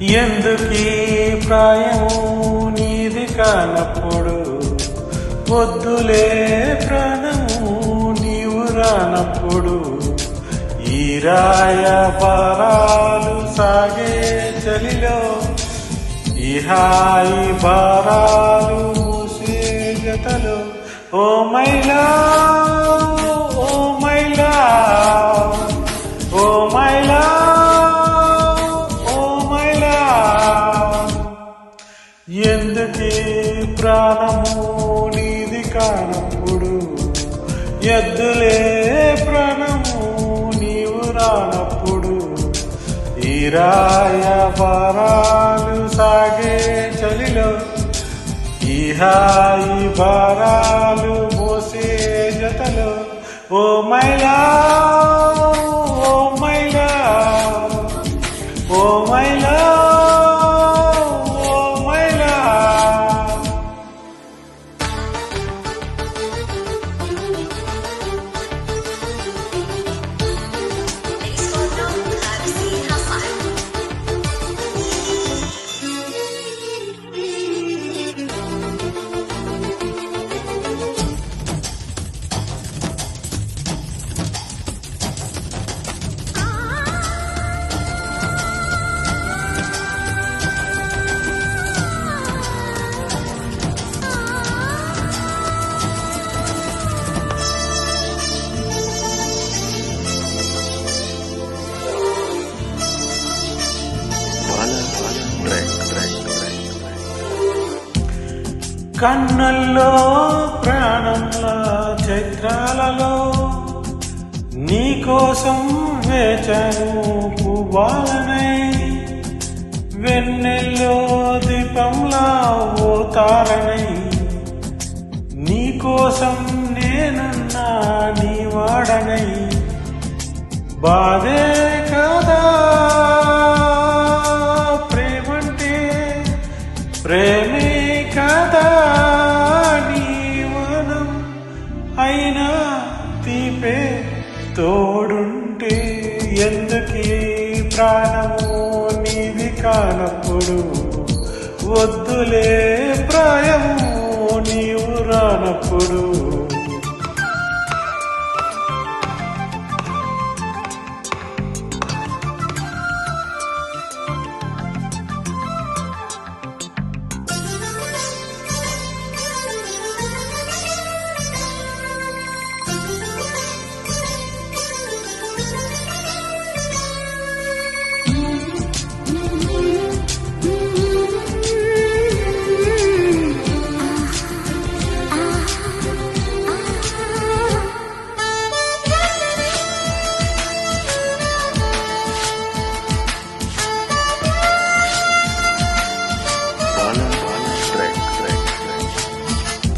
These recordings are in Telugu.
ఎందుకీ ప్రాయము నీది కానప్పుడు, వద్దులే ప్రాణము నీవు రానప్పుడు, ఈ రాయబారాలు సాగే చలిలో, ఈ హాయి భారాలు మూసే జతలో, ఓ మైలా ఓ మైలా ఓ మైలా ఎందుకీ ప్రాణము నీది కానప్పుడు, ఎద్దులే ప్రాణము నీవు రానప్పుడు, ఈ రాయబారాలు సాగే చలిలో, ఈ హాయి భారాలు మోసే జతలో, ఓ మైలా ఓ మైలా ఓ మైలా కన్నుల్లో ప్రాణంలా చైత్రాలలో నీకోసం వేచాను పువ్వాలనై, వెన్నెల్లో దీపంలా ఓ తారనై, నీకోసం నేనున్నా నీ వాడనై, బాధే కదా ప్రేమంటే, ప్రేమే కదా నీవనం అయినా తీపే తోడుంటే, ఎందుకీ ప్రాణము నీది కానప్పుడు, వద్దులే ప్రాయము నీవు రానప్పుడు,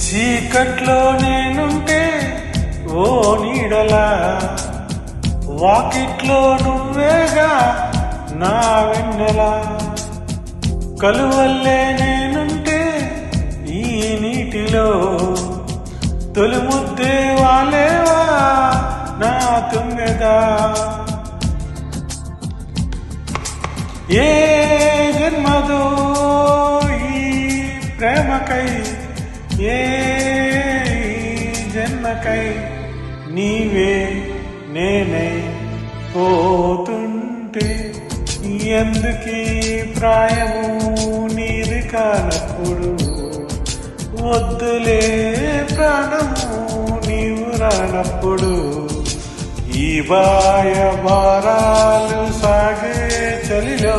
చీకట్లో నేనుంటే ఓ నీడలా, వాకిట్లో నువ్వేగా నా వెన్నెలా, కలువల్లే నేనుంటే ఈ నీటిలో, తొలి ముద్దే వాలేవా నా తుమ్మెదా, ఏ జన్మదో ఈ ప్రేమకై, ఏ జన్మకై నీవే నేనై పోతుంటే, ఎందుకీ ప్రాయము నీది కానప్పుడు, వద్దులే ప్రాణము నీవు రానప్పుడు, ఈ భారాలు సాగే చలిలో,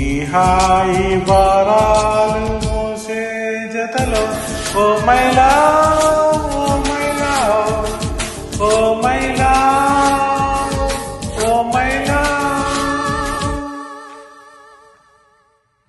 ఈ హాయి భారాలు మోసే జతలో, ఓ మైలా